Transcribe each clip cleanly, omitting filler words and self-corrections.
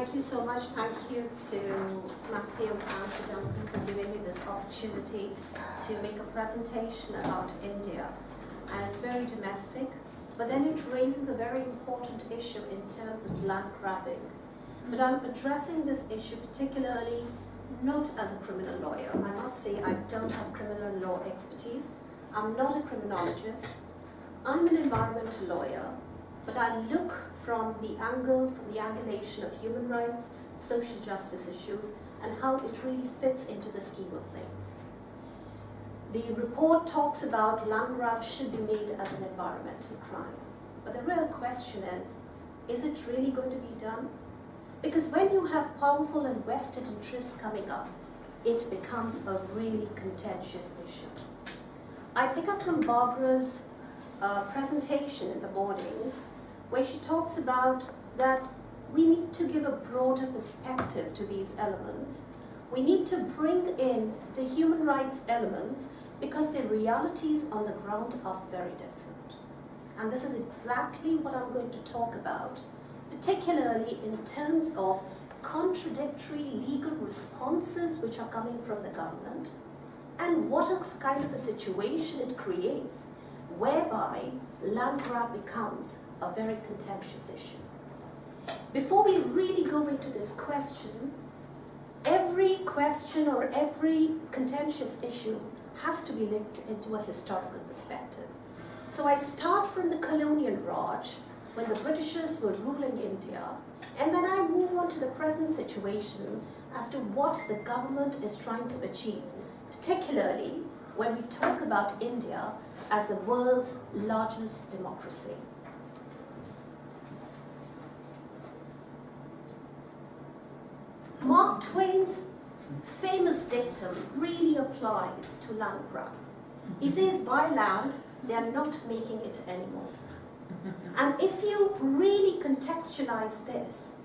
Thank you so much. Thank you to Matthew and to Duncan for giving me this opportunity to make a presentation about India. And it's very domestic, but then it raises a very important issue in terms of land grabbing. But I'm addressing this issue particularly not as a criminal lawyer. I must say I don't have criminal law expertise. I'm not a criminologist. I'm an environmental lawyer, but I look from the angulation of human rights, social justice issues, and how it really fits into the scheme of things. The report talks about land grabs should be made as an environmental crime. But the real question is it really going to be done? Because when you have powerful and vested interests coming up, it becomes a really contentious issue. I pick up from Barbara's presentation in the morning, where she talks about that we need to give a broader perspective to these elements. We need to bring in the human rights elements because the realities on the ground are very different. And this is exactly what I'm going to talk about, particularly in terms of contradictory legal responses which are coming from the government, and what kind of a situation it creates whereby land grab becomes a very contentious issue. Before we really go into this question, every question or every contentious issue has to be linked into a historical perspective. So I start from the colonial Raj, when the Britishers were ruling India, and then I move on to the present situation as to what the government is trying to achieve, particularly when we talk about India as the world's largest democracy. Mark Twain's famous dictum really applies to land grab. He says, by land, they are not making it anymore. And if you really contextualize this,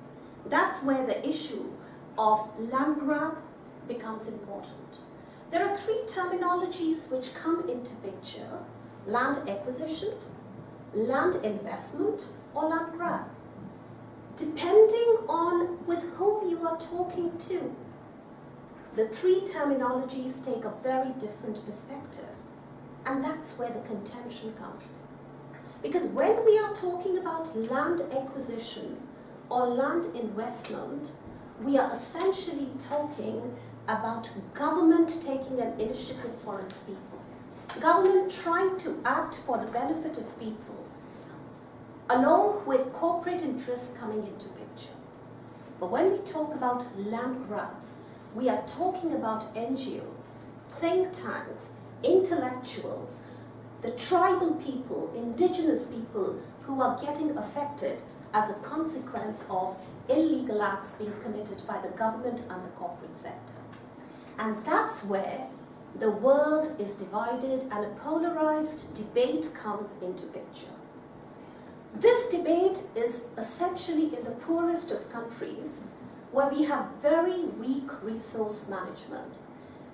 that's where the issue of land grab becomes important. There are three terminologies which come into picture: land acquisition, land investment, or land grab, depending on with whom you are talking to. The three terminologies take a very different perspective, and that's where the contention comes. Because when we are talking about land acquisition or land investment, we are essentially talking about government taking an initiative for its people. Government trying to act for the benefit of people, along with corporate interests coming into picture. But when we talk about land grabs, we are talking about NGOs, think tanks, intellectuals, the tribal people, indigenous people who are getting affected as a consequence of illegal acts being committed by the government and the corporate sector. And that's where the world is divided and a polarized debate comes into picture. This debate is essentially in the poorest of countries where we have very weak resource management.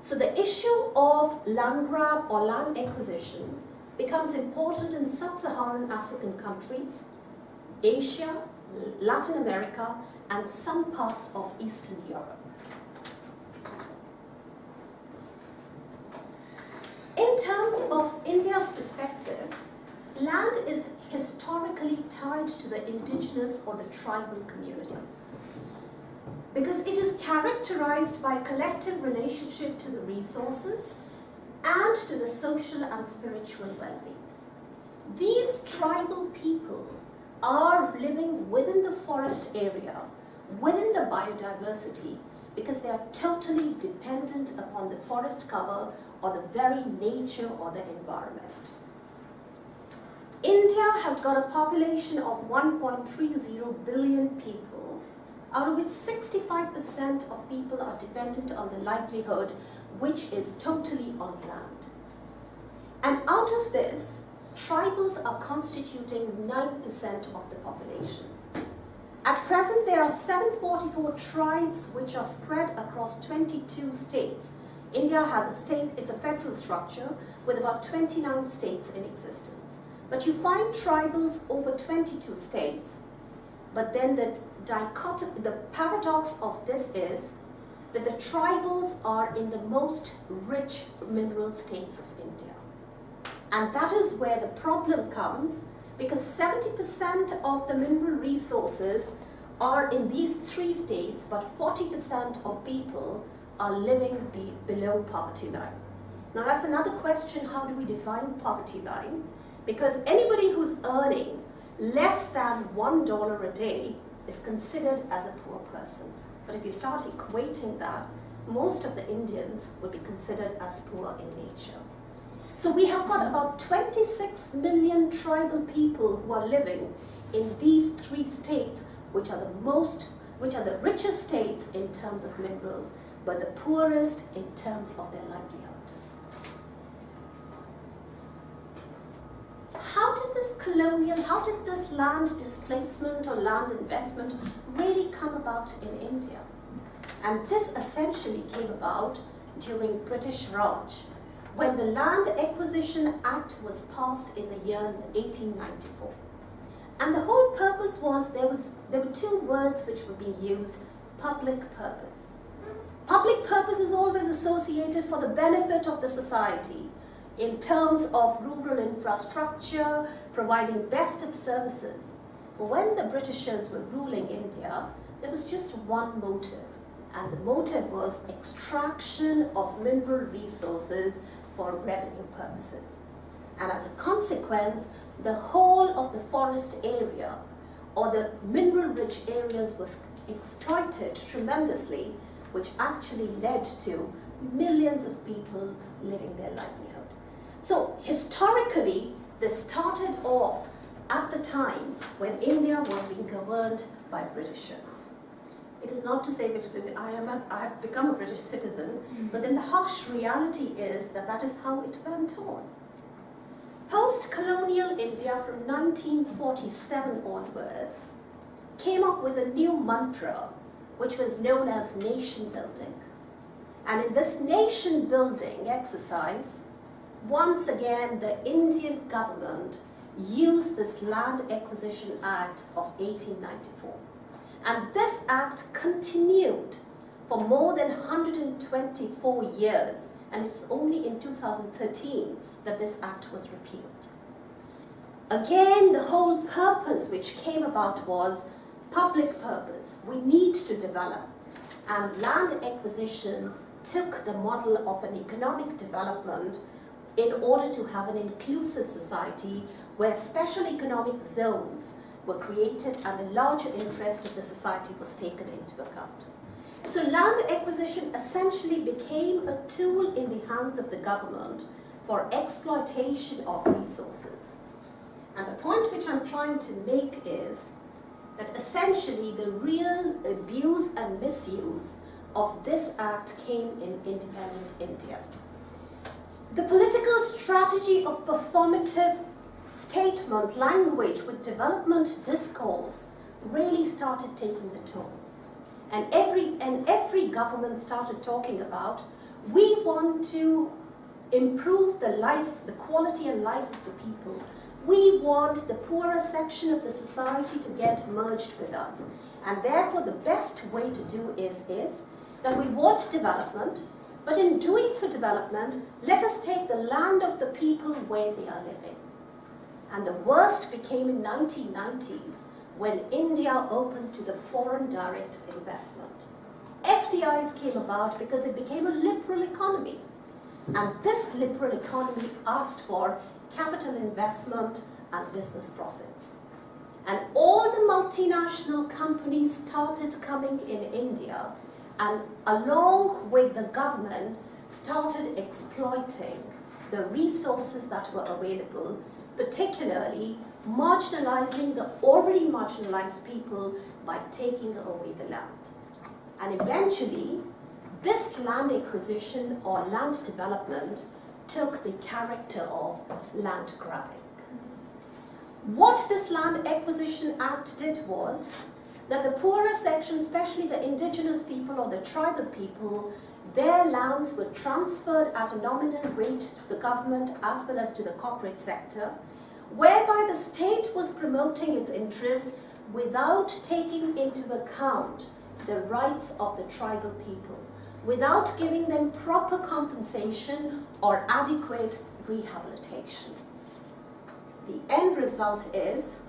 So the issue of land grab or land acquisition becomes important in sub-Saharan African countries, Asia, Latin America, and some parts of Eastern Europe. In terms of India's perspective, land is historically tied to the indigenous or the tribal communities, because it is characterized by collective relationship to the resources and to the social and spiritual well-being. These tribal people are living within the forest area, within the biodiversity, because they are totally dependent upon the forest cover or the very nature or the environment. India has got a population of 1.30 billion people, out of which 65% of people are dependent on the livelihood, which is totally on land. And out of this, tribals are constituting 9% of the population. At present, there are 744 tribes which are spread across 22 states. India has a state, it's a federal structure with about 29 states in existence. But you find tribals over 22 states. but then the paradox of this is that the tribals are in the most rich mineral states of India. And that is where the problem comes, because 70% of the mineral resources are in these 3 states, but 40% of people are living below poverty line. Now that's another question, how do we define poverty line? Because anybody who's earning less than $1 a day is considered as a poor person. But if you start equating that, most of the Indians would be considered as poor in nature. So we have got about 26 million tribal people who are living in these 3 states, which are the richest states in terms of minerals, but the poorest in terms of their livelihood. How did this land displacement or land investment really come about in India? And this essentially came about during British Raj, when the Land Acquisition Act was passed in the year 1894. And the whole purpose was, there were 2 words which were being used: public purpose. Public purpose is always associated for the benefit of the society in terms of rural infrastructure, providing best of services. But when the Britishers were ruling India, there was just one motive, and the motive was extraction of mineral resources for revenue purposes. And as a consequence, the whole of the forest area or the mineral-rich areas was exploited tremendously, which actually led to millions of people living their livelihood. So historically, this started off at the time when India was being governed by Britishers. It is not to say that I have become a British citizen, but then the harsh reality is that that is how it went on. Post-colonial India from 1947 onwards came up with a new mantra which was known as nation building. And in this nation building exercise, once again the Indian government used this Land Acquisition Act of 1894. And this act continued for more than 124 years, and it's only in 2013 that this act was repealed. Again, the whole purpose which came about was public purpose. We need to develop. And land acquisition took the model of an economic development in order to have an inclusive society where special economic zones were created and the larger interest of the society was taken into account. So land acquisition essentially became a tool in the hands of the government for exploitation of resources. And the point which I'm trying to make is that essentially the real abuse and misuse of this act came in independent India. The political strategy of performative statement language with development discourse really started taking the toll. And every government started talking about, we want to improve the quality and life of the people. We want the poorer section of the society to get merged with us. And therefore the best way to do is that we want development, but in doing so development, let us take the land of the people where they are living. And the worst became in 1990s when India opened to the foreign direct investment. FDIs came about because it became a liberal economy. And this liberal economy asked for capital investment and business profits. And all the multinational companies started coming in India, and along with the government started exploiting the resources that were available, particularly marginalizing the already marginalized people by taking away the land. And eventually, this land acquisition or land development took the character of land grabbing. What this Land Acquisition Act did was that the poorer section, especially the indigenous people or the tribal people, their lands were transferred at a nominal rate to the government as well as to the corporate sector, whereby the state was promoting its interest without taking into account the rights of the tribal people, without giving them proper compensation or adequate rehabilitation. The end result is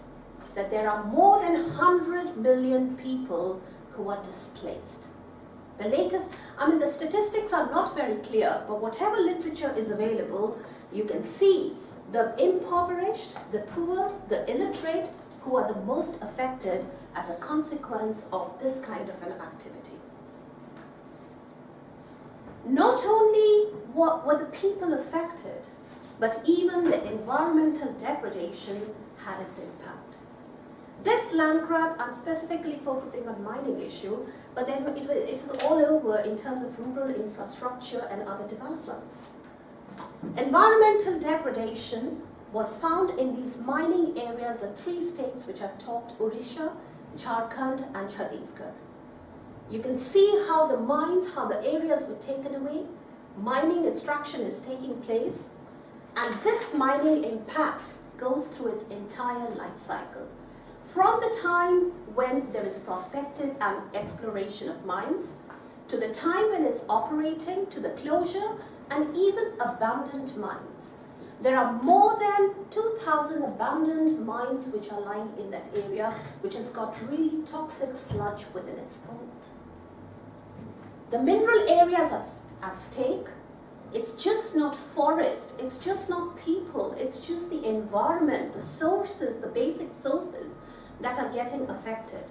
that there are more than 100 million people who are displaced. The latest, the statistics are not very clear, but whatever literature is available, you can see the impoverished, the poor, the illiterate, who are the most affected as a consequence of this kind of an activity. Not only were the people affected, but even the environmental degradation had its impact. This land grab, I'm specifically focusing on mining issue, but then it is all over in terms of rural infrastructure and other developments. Environmental degradation was found in these mining areas, the 3 states which I've talked, Odisha, Jharkhand and Chhattisgarh. You can see how the mines, how the areas were taken away, mining extraction is taking place, and this mining impact goes through its entire life cycle. From the time when there is prospective and exploration of mines, to the time when it's operating, to the closure, and even abandoned mines. There are more than 2,000 abandoned mines which are lying in that area, which has got really toxic sludge within its fold. The mineral areas are at stake. It's just not forest, it's just not people, it's just the environment, the sources, the basic sources that are getting affected.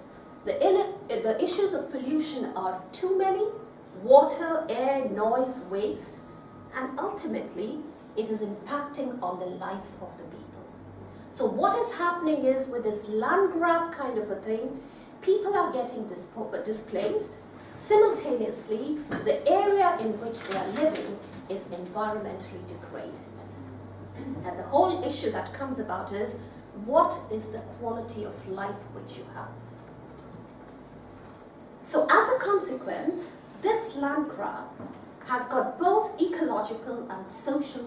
The issues of pollution are too many: water, air, noise, waste, and ultimately it is impacting on the lives of the people. So what is happening is, with this land grab kind of a thing, people are getting displaced. Simultaneously, the area in which they are living is environmentally degraded. And the whole issue that comes about is, what is the quality of life which you have? So as a consequence, this land grab has got both ecological and social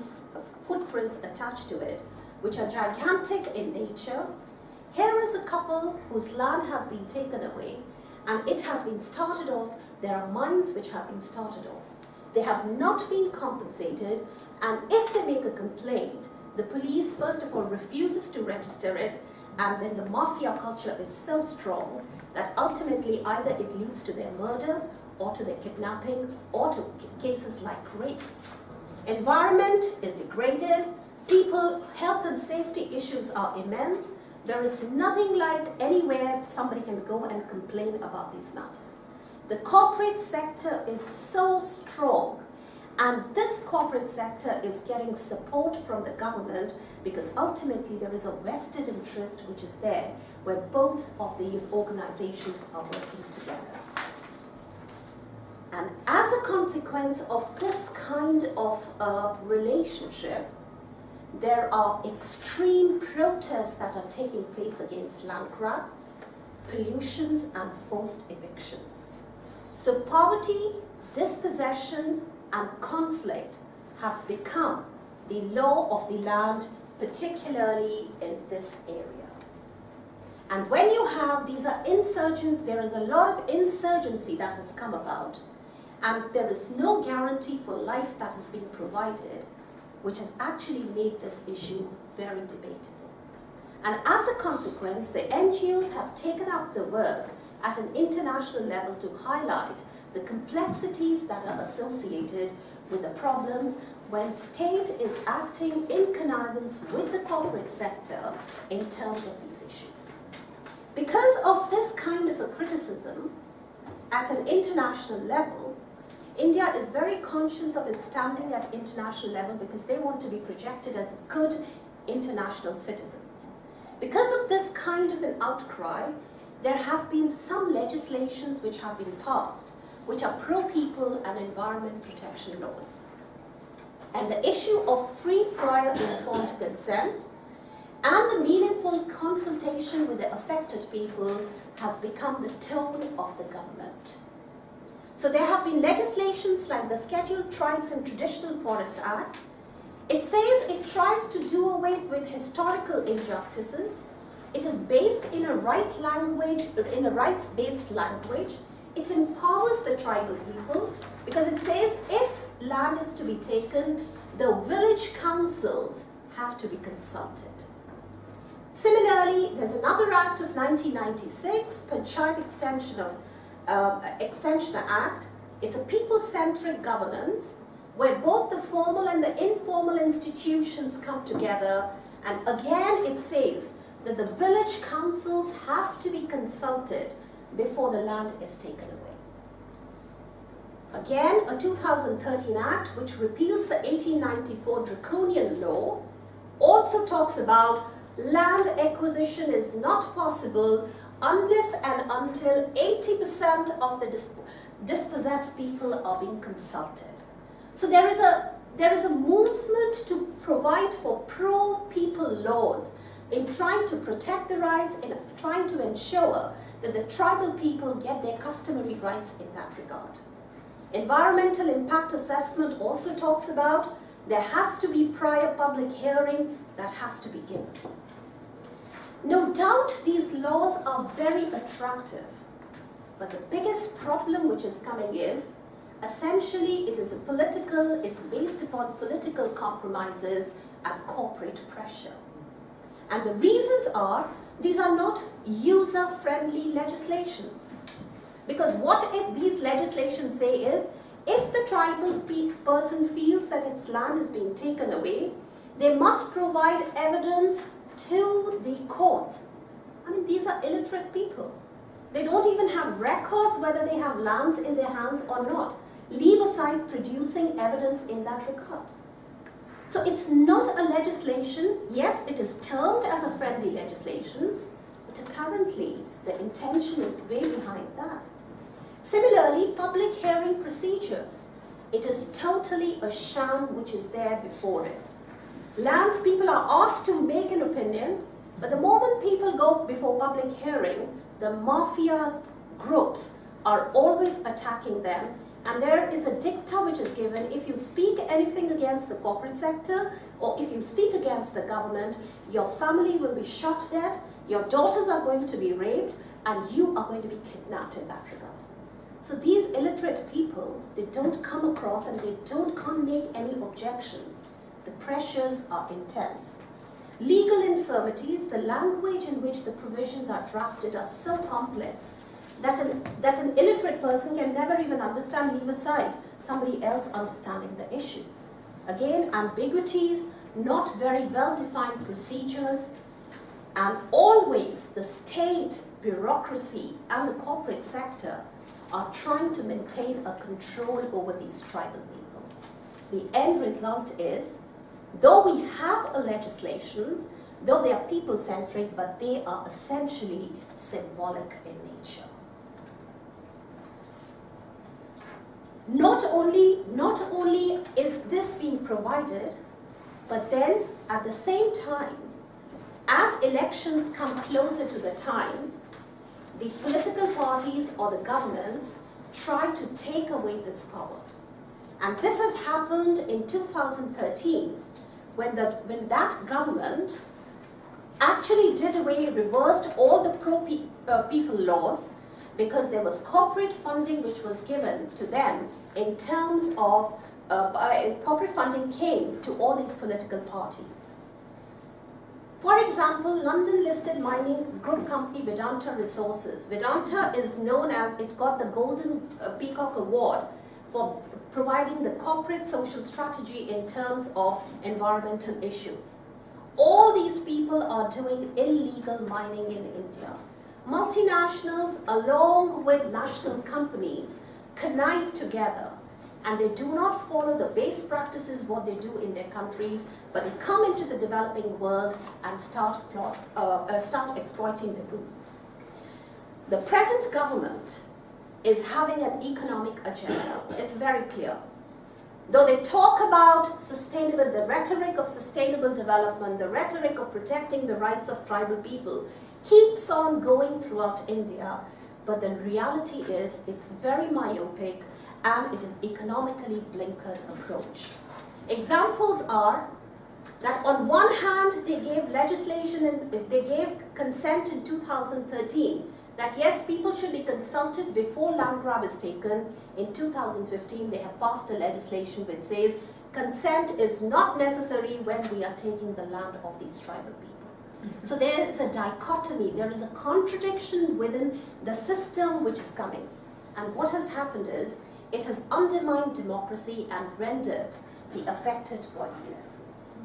footprints attached to it, which are gigantic in nature. Here is a couple whose land has been taken away, and it has been started off. There are mines which have been started off. They have not been compensated, and if they make a complaint, the police first of all refuses to register it, and then the mafia culture is so strong that ultimately either it leads to their murder, or to their kidnapping, or to cases like rape. Environment is degraded, people, health and safety issues are immense. There is nothing like anywhere somebody can go and complain about these matters. The corporate sector is so strong, and this corporate sector is getting support from the government, because ultimately there is a vested interest which is there, where both of these organizations are working together. And as a consequence of this kind of relationship, there are extreme protests that are taking place against land grab, pollutions, and forced evictions. So poverty, dispossession, and conflict have become the law of the land, particularly in this area. And when you have, these are insurgent, there is a lot of insurgency that has come about, and there is no guarantee for life that has been provided, which has actually made this issue very debatable. And as a consequence, the NGOs have taken up the work at an international level to highlight the complexities that are associated with the problems when state is acting in connivance with the corporate sector in terms of these issues. Because of this kind of a criticism at an international level, India is very conscious of its standing at international level, because they want to be projected as good international citizens. Because of this kind of an outcry, there have been some legislations which have been passed, which are pro-people and environment protection laws. And the issue of free, prior, informed consent and the meaningful consultation with the affected people has become the tone of the government. So there have been legislations like the Scheduled Tribes and Traditional Forest Act. It says it tries to do away with historical injustices, It is based in a rights-based language. It empowers the tribal people because it says if land is to be taken, the village councils have to be consulted. Similarly, there's another act of 1996, Panchayat Extension Act. It's a people-centric governance where both the formal and the informal institutions come together, and again it says that the village councils have to be consulted before the land is taken away. Again, a 2013 act which repeals the 1894 draconian law also talks about land acquisition is not possible unless and until 80% of the dispossessed people are being consulted. So there is a movement to provide for pro-people laws in trying to protect the rights, in trying to ensure that the tribal people get their customary rights in that regard. Environmental impact assessment also talks about there has to be prior public hearing that has to be given. No doubt these laws are very attractive, but the biggest problem which is coming is essentially it's based upon political compromises and corporate pressure. And the reasons are, these are not user-friendly legislations. Because what these legislations say is, if the tribal person feels that its land is being taken away, they must provide evidence to the courts. I mean, these are illiterate people. They don't even have records whether they have lands in their hands or not. Leave aside producing evidence in that regard. So it's not a legislation. Yes, it is termed as a friendly legislation, but apparently the intention is way behind that. Similarly, public hearing procedures. It is totally a sham which is there before it. Land people are asked to make an opinion, but the moment people go before public hearing, the mafia groups are always attacking them. And there is a dicta which is given, if you speak anything against the corporate sector, or if you speak against the government, your family will be shot dead, your daughters are going to be raped, and you are going to be kidnapped in that regard. So these illiterate people, they don't come across and they can't make any objections. The pressures are intense. Legal infirmities, the language in which the provisions are drafted are so complex that an illiterate person can never even understand, leave aside somebody else understanding the issues. Again, ambiguities, not very well-defined procedures, and always the state, bureaucracy, and the corporate sector are trying to maintain a control over these tribal people. The end result is, though we have legislations, though they are people-centric, but they are essentially symbolic in nature. Not only is this being provided, but then at the same time, as elections come closer to the time, the political parties or the governments try to take away this power. And this has happened in 2013, when that government actually reversed all the pro-people laws, because there was corporate funding which was given to them in terms of, corporate funding came to all these political parties. For example, London-listed mining group company Vedanta Resources. Vedanta is known as, it got the Golden Peacock Award for providing the corporate social strategy in terms of environmental issues. All these people are doing illegal mining in India. Multinationals, along with national companies, connive together, and they do not follow the base practices what they do in their countries, but they come into the developing world and start exploiting the roots. The present government is having an economic agenda. It's very clear. Though they talk about the rhetoric of sustainable development, the rhetoric of protecting the rights of tribal people keeps on going throughout India, but the reality is it's very myopic and it is economically blinkered approach. Examples are that on one hand they gave legislation and they gave consent in 2013 that yes, people should be consulted before land grab is taken. In 2015 they have passed a legislation which says consent is not necessary when we are taking the land of these tribal people. So there is a dichotomy, there is a contradiction within the system which is coming. And what has happened is, it has undermined democracy and rendered the affected voiceless.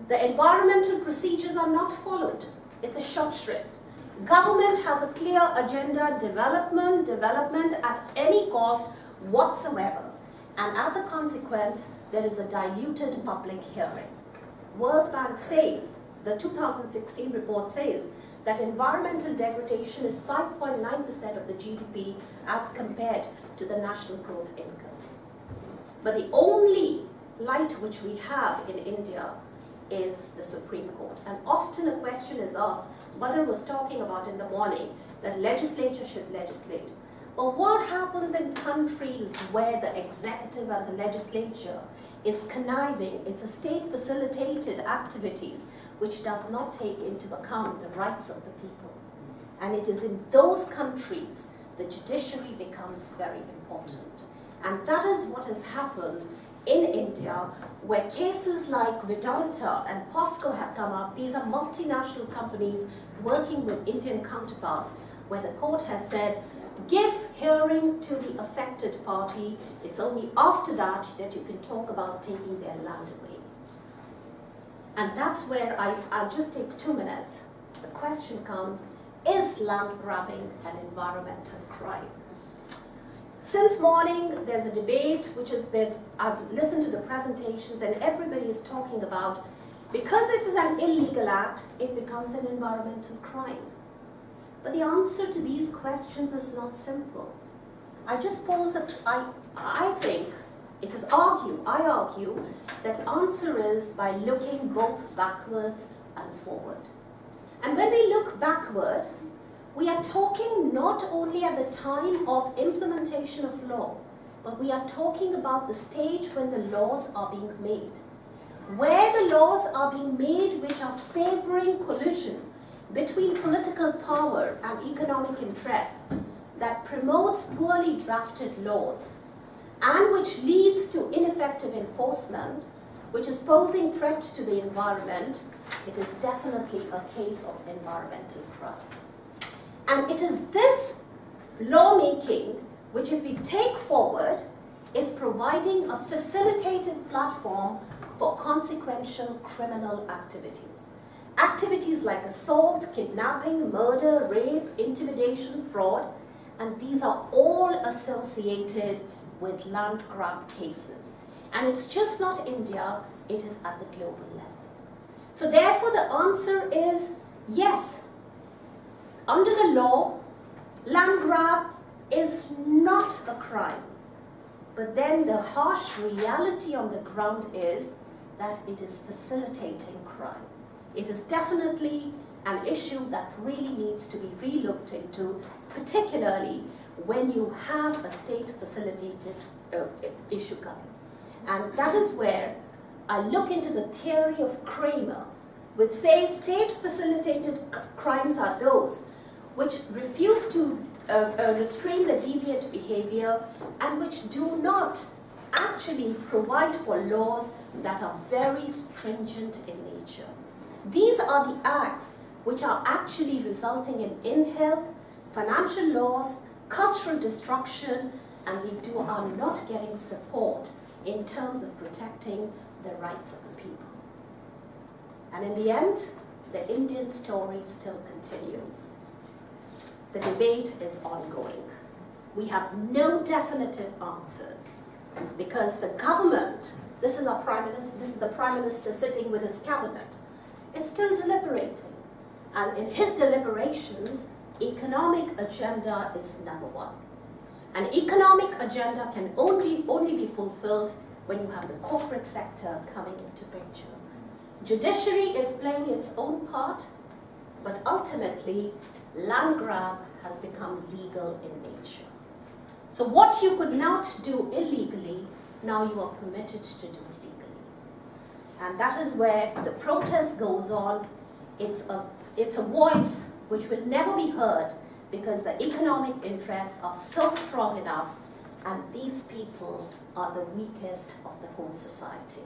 The environmental procedures are not followed. It's a short shrift. Government has a clear agenda, development at any cost whatsoever. And as a consequence, there is a diluted public hearing. World Bank says, the 2016 report says, that environmental degradation is 5.9% of the GDP as compared to the national growth income. But the only light which we have in India is the Supreme Court. And often a question is asked, Badr was talking about in the morning, that legislature should legislate. But what happens in countries where the executive and the legislature is conniving? It's a state-facilitated activities which does not take into account the rights of the people. And it is in those countries the judiciary becomes very important. And that is what has happened in India, where cases like Vedanta and POSCO have come up. These are multinational companies working with Indian counterparts, where the court has said, give hearing to the affected party. It's only after that that you can talk about taking their land away. And that's where I'll just take 2 minutes. The question comes, is land grabbing an environmental crime? Since morning, there's a debate, I've listened to the presentations and everybody is talking about, because it is an illegal act, it becomes an environmental crime. But the answer to these questions is not simple. I just pose that I think it is I argue that answer is by looking both backwards and forward. And when we look backward, we are talking not only at the time of implementation of law, but we are talking about the stage when the laws are being made. Where the laws are being made which are favoring collision between political power and economic interests, that promotes poorly drafted laws, and which leads to ineffective enforcement, which is posing threat to the environment, it is definitely a case of environmental crime. And it is this lawmaking which, if we take forward, is providing a facilitated platform for consequential criminal activities. Activities like assault, kidnapping, murder, rape, intimidation, fraud, and these are all associated with land grab cases. And it's just not India, it is at the global level. So therefore the answer is yes. Under the law, land grab is not a crime. But then the harsh reality on the ground is that it is facilitating crime. It is definitely an issue that really needs to be relooked into, particularly when you have a state-facilitated issue coming. And that is where I look into the theory of Kramer, which says state-facilitated crimes are those which refuse to restrain the deviant behavior and which do not actually provide for laws that are very stringent in nature. These are the acts which are actually resulting in ill health, financial loss, cultural destruction, and we are not getting support in terms of protecting the rights of the people. And in the end, the Indian story still continues. The debate is ongoing. We have no definitive answers because the government, this is the Prime Minister sitting with his cabinet, is still deliberating. And in his deliberations, economic agenda is number one. An economic agenda can only be fulfilled when you have the corporate sector coming into picture. Judiciary is playing its own part, but ultimately, land grab has become legal in nature. So what you could not do illegally, now you are permitted to do legally. And that is where the protest goes on. It's a voice which will never be heard because the economic interests are so strong enough, and these people are the weakest of the whole society.